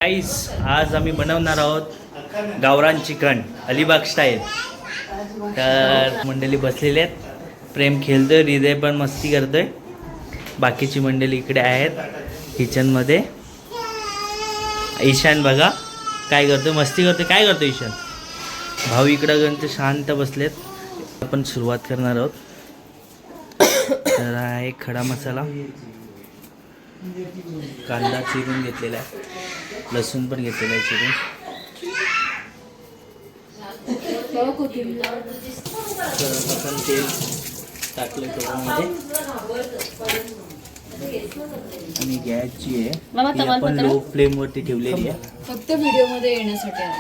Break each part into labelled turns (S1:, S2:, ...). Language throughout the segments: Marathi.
S1: गाईस, आज आम्ही बनवणार आहोत गावरान चिकन अलिबाग स्टाईल. तर मंडळी बसलेली आहेत. प्रेम खेळतोय, हृदय पण मस्ती करतोय. बाकीची मंडळी इकडे आहेत किचनमध्ये. ईशान बघा काय करतोय, मस्ती करतोय. काय करतोय ईशान? भाऊ इकडं गंत शांत बसलेत. आपण सुरुवात करणार आहोत. तर हा एक खडा मसाला, कांदा चिरून घेतलेला आहे, लसूण पण घेतलेला आहे चिरून. आपण तेल टाकलं त्याच्यामध्ये आणि गॅस जी आहे ती आपण लो फ्लेम वरती ठेवलेली आहे.
S2: फक्त व्हिडिओ मध्ये येण्यासाठी आले.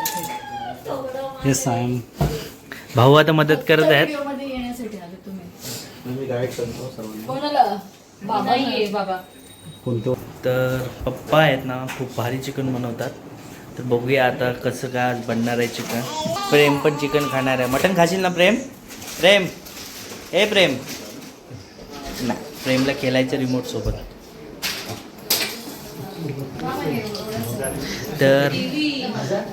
S1: भाऊ आता मदत करत आहेत.
S2: व्हिडिओ मध्ये येण्यासाठी आले तुम्ही.
S3: मी गाईड करतो सर्वांना.
S2: कोणाला? बाबा नाहीये बाबा.
S3: कोणतो?
S1: तर पप्पा आहेत ना, खूप भारी चिकन बनवतात. तर बघूया आता कसं काय आज बनणार आहे चिकन. प्रेम पण चिकन खाणार आहे. मटण खाशील ना प्रेम? प्रेम ए प्रेम नाही, प्रेमला खेळायचं रिमोट सोबत. तर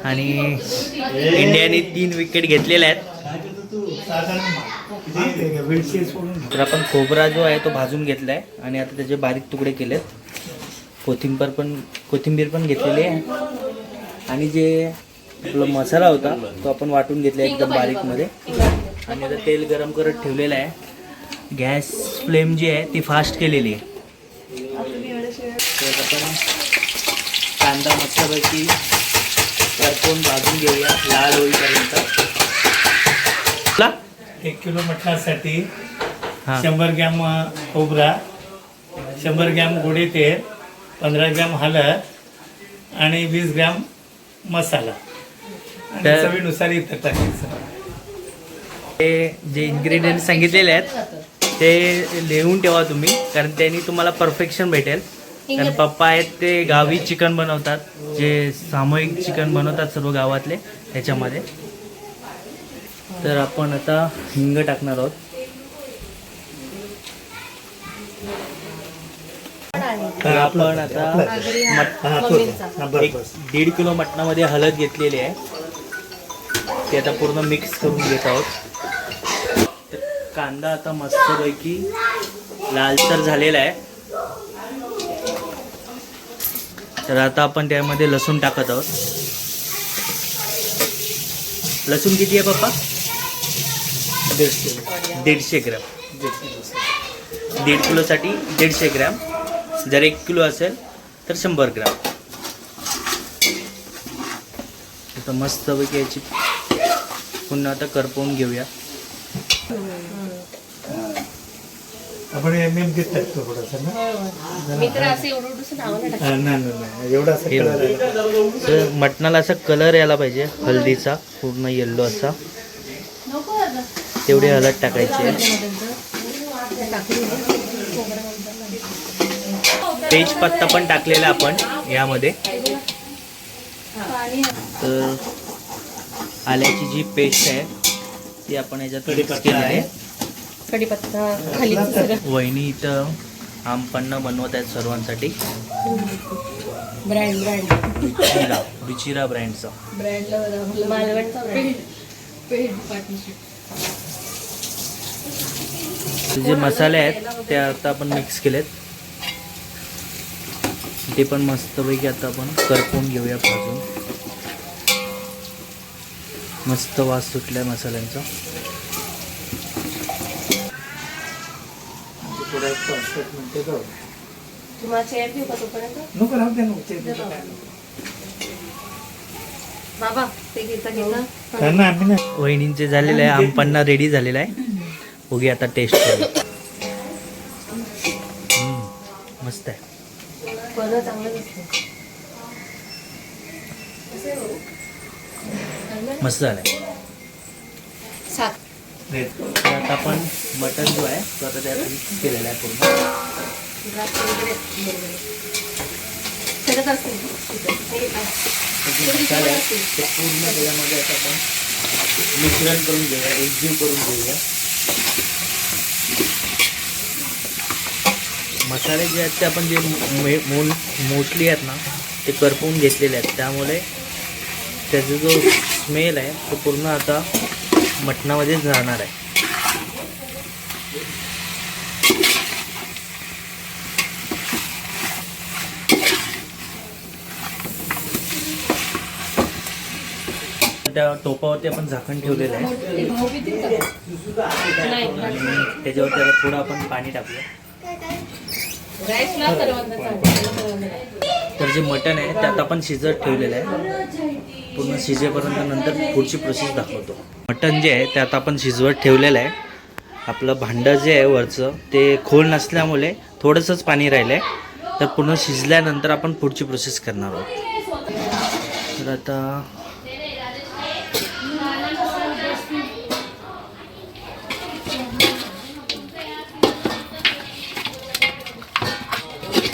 S1: आणि इंडियाने 3 विकेट घेतलेल्या आहेत. तर आपण खोबरा जो आहे तो भाजून घेतला आहे आणि आता त्याचे बारीक तुकडे केलेत. कोथिंबीर पण घेतलेली आहे आणि जे आपला मसाला होता तो आपण वाटून घेतला एकदम बारीकमध्ये. आणि आता तेल गरम करत ठेवलेलं आहे. गॅस फ्लेम जी आहे ती फास्ट केलेली आहे. तर आपण कांदा मस्तपैकी परतून भाजून घेऊया लाल होईपर्यंत.
S4: 1 किलो मटणासाठी 100 ग्रॅम खोबरा, 100 ग्रॅम गोडे तेल, 15 ग्रॅम हळद आणि 20 ग्रॅम मसाला आणि चवीनुसार इतर टाकायचं.
S1: ते जे इन्ग्रेडियंट सांगितलेले आहेत ते लिहून ठेवा तुम्ही, कारण त्यांनी तुम्हाला परफेक्शन भेटेल. कारण पप्पा आहेत ते गावी चिकन बनवतात, जे सामूहिक चिकन बनवतात सर्व गावातले त्याच्यामध्ये. तर आपण आता हिंग टाकणार आहोत. तर आपण आता 1.5 किलो मटणामध्ये हळद घेतलेली आहे, ते आता पूर्ण मिक्स करून घेत आहोत. तर कांदा आता मस्तपैकी लालसर झालेला आहे. तर आता आपण त्यामध्ये लसूण टाकत आहोत. लसूण किती आहे पप्पा? 150 ग्रॅम. 1.5 किलोसाठी 150 ग्रॅम. जर 1 किलो असेल तर 100 ग्रॅम. आता मस्तपैकी याची पुन्हा आता करपवून घेऊया.
S4: आपण नेमकेच टाकतो थोडासा ना.
S2: मी तर असे एवढं नाव
S4: नाही एवढा
S1: तर मटणाला असा कलर यायला पाहिजे हळदीचा, पूर्ण येल्लो असा. तेवढी हळद टाकायची आहे. तेजपत्ता पण टाकलेला आपण यामध्ये. तर आल्याची जी पेस्ट आहे ती आपण याच्यात मिक्स केली आहे.
S2: कढीपत्ता खाली
S1: वहिनी इथं आमपन्ना बनवत आहेत सर्वांसाठी.
S2: ब्रँड
S1: रुचिरा ब्रँडचा.
S2: मालवणचा पेड पार्टनरशिप.
S1: जे मसाले आहेत ते आता आपण मिक्स केलेत, ते पण मस्तपैकी आता आपण करपवून घेऊया भाजून. मस्त वास सुटलाय मसाल्यांचा.
S2: बाबा ते घेता
S1: वहिनींचे झालेलं आहे आमपन्ना रेडी झालेला आहे. बघूया आता टेस्ट करू. मस्त आहे. मस्त झालंय. आता आपण मटन जो आहे तो आता त्यात मिक्स केलेला आहे पूर्ण. मसाले आहेत ते पूर्ण त्याच्यामध्ये आता आपण मिश्रण करून घेऊया, एकजीव करून घेऊया. मसाले जे आहेत ते आपण जे मोस्टली आहेत ना ते करपवून घेतलेले आहेत, त्यामुळे त्याचा जो स्मेल आहे तो पूर्ण आता मटणामध्येच जाणार आहे. त्या टोपावरती आपण झाकण ठेवलेलं आहे
S2: नाही
S1: आणि त्याच्यावर त्याला थोडं आपण पाणी टाकूया.
S2: राईसला करवंद चांगलं.
S1: तर जे मटण आहे त्यात आपण शिजत ठेवलेलं आहे, पूर्ण शिजेपर्यंत नंतर पुढची प्रोसेस दाखवतो. मटण जे आहे त्यात आपण शिजवत ठेवलेलं आहे. आपलं भांडं जे आहे वरचं ते खोल नसल्यामुळे थोडंसंच पाणी राहिलं आहे, तर पूर्ण शिजल्यानंतर आपण पुढची प्रोसेस करणार आहोत. तर आता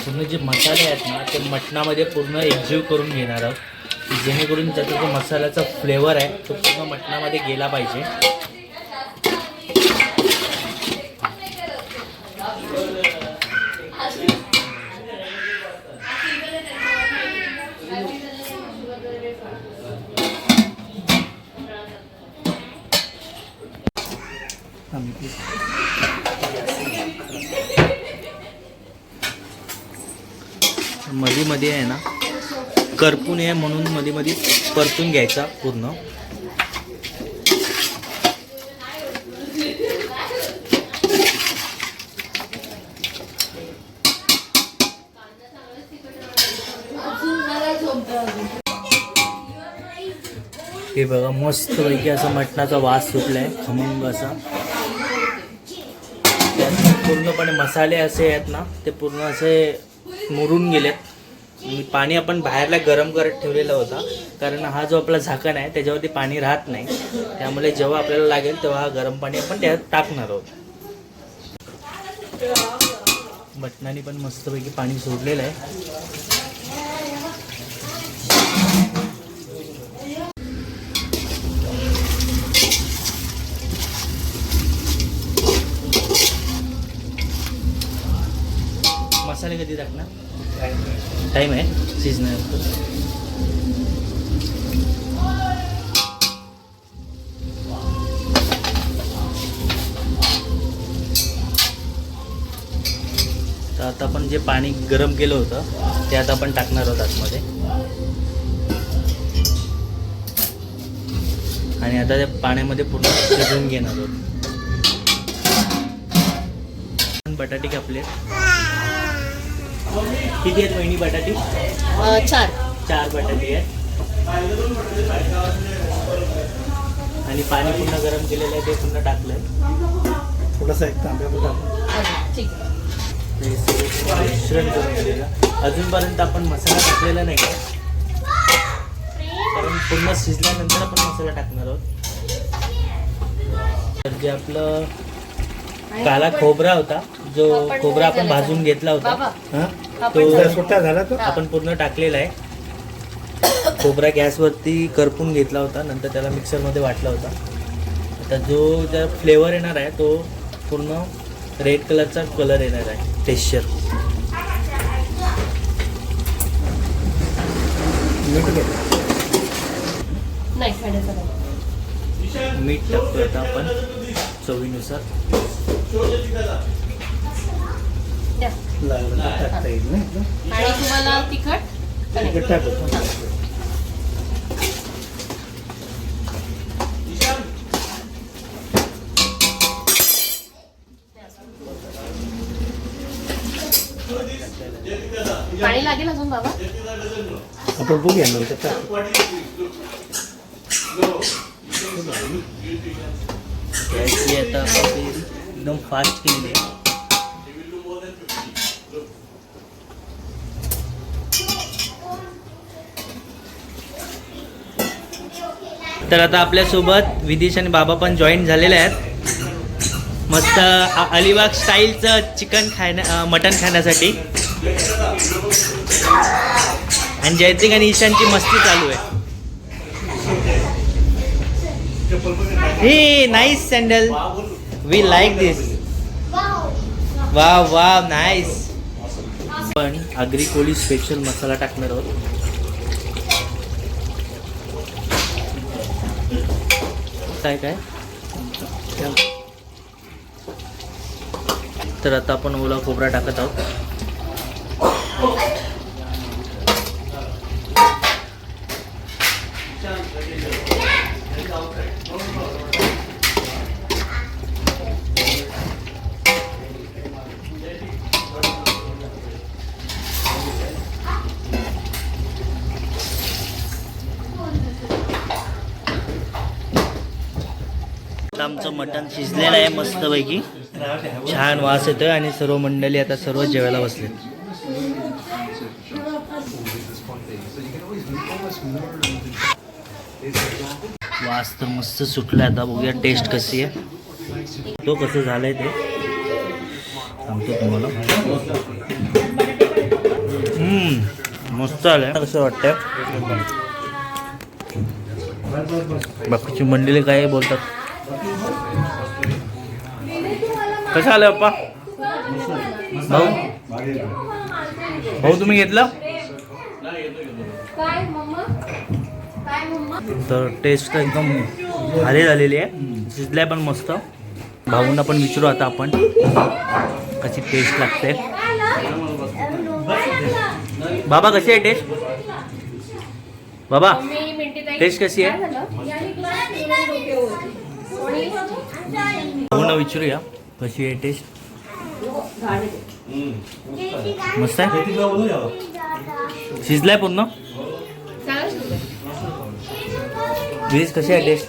S1: पूर्ण जे मसाले आहेत ना ते मटणामध्ये पूर्ण एकजीव करून घेणार आहोत, की जेणेकरून त्याचा जो मसाल्याचा फ्लेवर आहे तो पूर्ण मटणामध्ये गेला पाहिजे. मध्ये आहे ना करपून आहे म्हणून मध्ये परतून घ्यायचा पूर्ण. हे बघा मस्तपैकी असा मटणाचा वास सुटलाय खमंग असा. त्यात पूर्णपणे मसाले असे आहेत ना ते पूर्ण असे मुरून गेलेत. पाणी आपण बाहेरला गरम करत ठेवलेला होता, कारण हा जो आपला झाकण आहे त्याच्यावरती पाणी राहत नाही, त्यामुळे जेव्हा आपल्याला लागेल तेव्हा हा गरम पाणी आपण त्यात टाकणार आहोत. मटणाने पण मस्तपैकी पाणी सोडलेलं आहे. मसाले कधी टाकणार? टाईम आहे शिजणार. तर आता आपण जे पाणी गरम केलं होतं ते आता आपण टाकणार आहोत आतमध्ये, आणि आता त्या पाण्यामध्ये पूर्ण शिजवून घेणार आहोत. बटाटे कापले. किती आहेत वहिनी बटाटे? 4 बटाटे आहेत. आणि पाणी पूर्ण गरम केलेलं आहे ते पूर्ण टाकलंय.
S3: थोडासा एक तांब्या
S2: ठीक आहे.
S1: मिश्रण करून घेतलेलं. अजूनपर्यंत आपण मसाला टाकलेला नाही आहे, कारण पूर्ण शिजल्यानंतर आपण मसाला टाकणार आहोत. तर जे आपलं काला खोबरा होता, जो खोबरा आपण भाजून घेतला होता तो
S3: सुट्टा झाला तो
S1: आपण पूर्ण टाकलेला आहे. खोबरा गॅसवरती करपून घेतला होता, नंतर त्याला मिक्सरमध्ये वाटला होता. आता जो त्या फ्लेवर येणार आहे तो पूर्ण रेड कलरचा कलर येणार आहे, टेक्स्चर.
S2: नाही खाण्याचं नाही.
S1: मीठ टाकतो आता आपण चवीनुसार.
S2: द्या.
S3: टाकता येईल ना.
S2: आणि तुम्हाला तिखट आणि पाणी लागेल अजून बाबा?
S3: आपण बघूया नंतर.
S1: गॅसची आता आपण एकदम फास्ट केलेली आहे. तर आता आपल्यासोबत विदेश आणि बाबा पण जॉईन झालेले आहेत, मस्त अलिबाग स्टाईलचं चिकन मटन खाण्यासाठी. आणि जयसिंग आणि ईशानची मस्ती चालू आहे. हे nice sandal, we like this. Wow wow nice. पण आगरी कोळी स्पेशल मसाला टाकणार आहोत. काय काय. तर आता आपण ओला खोबरा टाकत आहोत. आमचं मटण शिजलेलं आहे मस्तपैकी. छान वास येतोय आणि सर्व मंडळी आता सर्व जेवायला बसले. वास तर मस्त सुटला. आता बघूया टेस्ट कशी आहे, तो कसं झालंय ते सांगतो तुम्हाला. मस्त आलंय. कसं वाटतंय बाकीची मंडळी काय बोलतात. कसं आलं अप्पा? भाऊ भाऊ तुम्ही घेतलं तर टेस्ट एकदम भारी झालेली आहे. शिजलाय पण मस्त. भाऊंना पण विचारू आता आपण कशी टेस्ट लागते. बाबा कशी आहे टेस्ट? बाबा टेस्ट कशी आहे? भाऊंना विचारूया कशी आहे टेस्ट. मस्त आहे. शिजलाय पूर्ण. व्हेज कशी आहे टेस्ट?